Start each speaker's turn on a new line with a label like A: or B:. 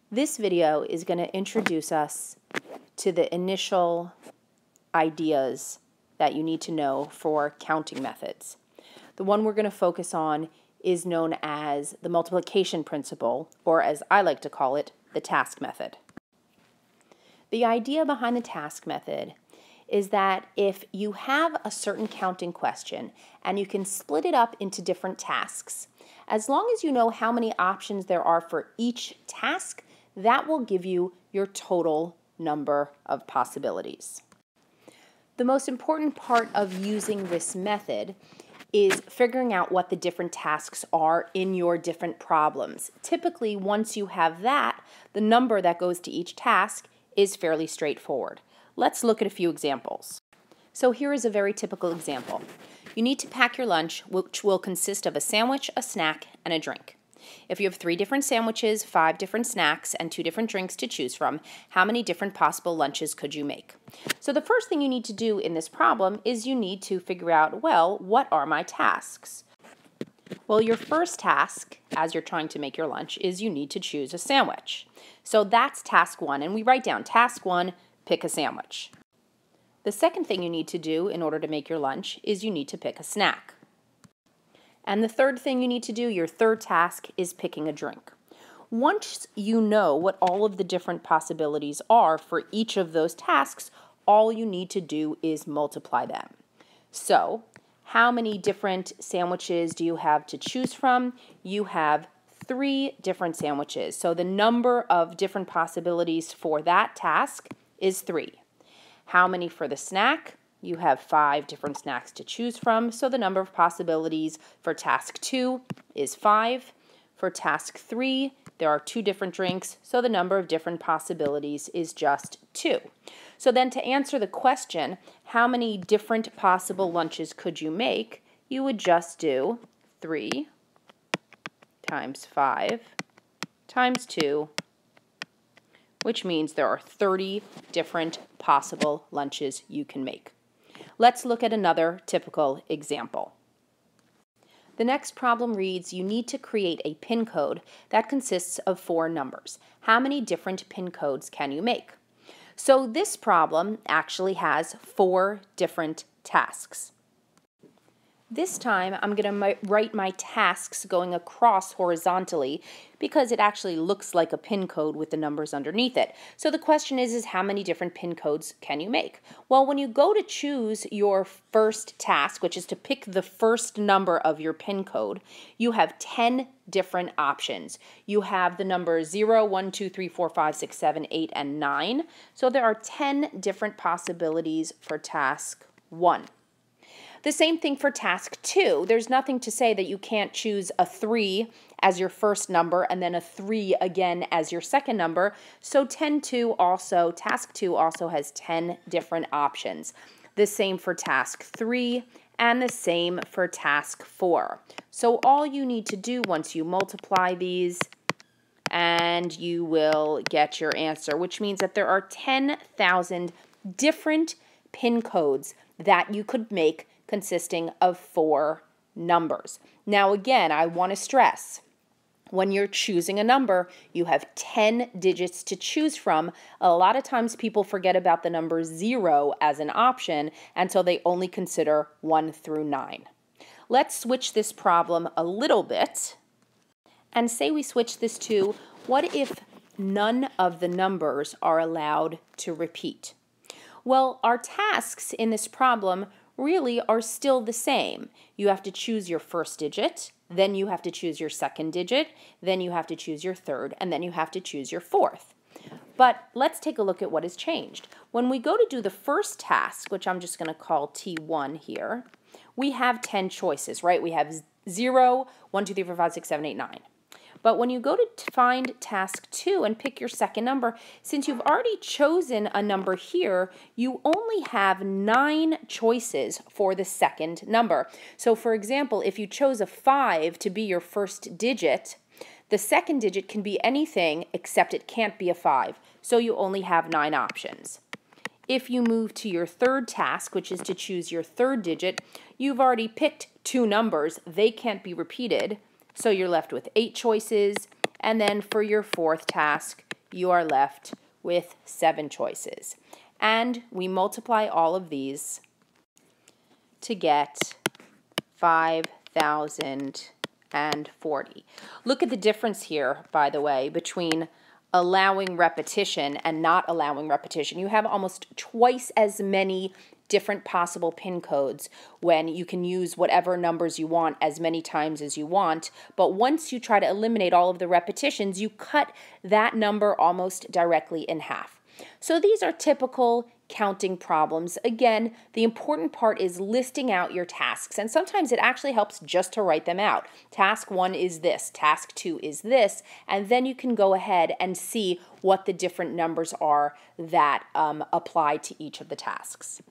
A: This video is going to introduce us to the initial ideas that you need to know for counting methods. The one we're going to focus on is known as the multiplication principle, or as I like to call it, the task method. The idea behind the task method is that if you have a certain counting question and you can split it up into different tasks, as long as you know how many options there are for each task, that will give you your total number of possibilities. The most important part of using this method is figuring out what the different tasks are in your different problems. Typically, once you have that, the number that goes to each task is fairly straightforward. Let's look at a few examples. So here is a very typical example. You need to pack your lunch, which will consist of a sandwich, a snack, and a drink. If you have 3 different sandwiches, 5 different snacks, and 2 different drinks to choose from, how many different possible lunches could you make? So the first thing you need to do in this problem is you need to figure out, well, what are my tasks? Well, your first task, as you're trying to make your lunch, is you need to choose a sandwich. So that's task 1, and we write down task 1, pick a sandwich. The second thing you need to do in order to make your lunch is you need to pick a snack. And the third thing you need to do, your third task, is picking a drink. Once you know what all of the different possibilities are for each of those tasks, all you need to do is multiply them. So, how many different sandwiches do you have to choose from? You have 3 different sandwiches. So the number of different possibilities for that task is 3. How many for the snack? You have 5 different snacks to choose from, so the number of possibilities for task 2 is 5. For task 3, there are 2 different drinks, so the number of different possibilities is just 2. So then to answer the question, how many different possible lunches could you make, you would just do 3 times 5 times 2, which means there are 30 different possible lunches you can make. Let's look at another typical example. The next problem reads, you need to create a PIN code that consists of 4 numbers. How many different PIN codes can you make? So this problem actually has 4 different tasks. This time, I'm going to write my tasks going across horizontally because it actually looks like a PIN code with the numbers underneath it. So the question is how many different PIN codes can you make? Well, when you go to choose your first task, which is to pick the first number of your PIN code, you have 10 different options. You have the numbers 0, 1, 2, 3, 4, 5, 6, 7, 8, and 9. So there are 10 different possibilities for task 1. The same thing for task 2. There's nothing to say that you can't choose a 3 as your first number and then a 3 again as your second number. So task 2 also has 10 different options. The same for task 3 and the same for task 4. So all you need to do once you multiply these and you will get your answer, which means that there are 10,000 different PIN codes that you could make consisting of 4 numbers. Now again, I want to stress, when you're choosing a number, you have 10 digits to choose from. A lot of times people forget about the number 0 as an option until they only consider 1 through 9. Let's switch this problem a little bit and say we switch this to, what if none of the numbers are allowed to repeat? Well, our tasks in this problem really are still the same. You have to choose your first digit, then you have to choose your second digit, then you have to choose your third, and then you have to choose your fourth. But let's take a look at what has changed. When we go to do the first task, which I'm just going to call T1 here, we have 10 choices, right? We have 0, 1, 2, 3, 4, 5, 6, 7, 8, 9. But when you go to find task 2 and pick your second number, since you've already chosen a number here, you only have 9 choices for the second number. So for example, if you chose a 5 to be your first digit, the second digit can be anything except it can't be a 5. So you only have 9 options. If you move to your third task, which is to choose your third digit, you've already picked 2 numbers. They can't be repeated. So you're left with 8 choices, and then for your fourth task, you are left with 7 choices. And we multiply all of these to get 5,040. Look at the difference here, by the way, between allowing repetition and not allowing repetition. You have almost twice as many different possible PIN codes when you can use whatever numbers you want as many times as you want. But once you try to eliminate all of the repetitions, you cut that number almost directly in half. So these are typical counting problems. Again, the important part is listing out your tasks, and sometimes it actually helps just to write them out. Task 1 is this, task 2 is this, and then you can go ahead and see what the different numbers are that apply to each of the tasks.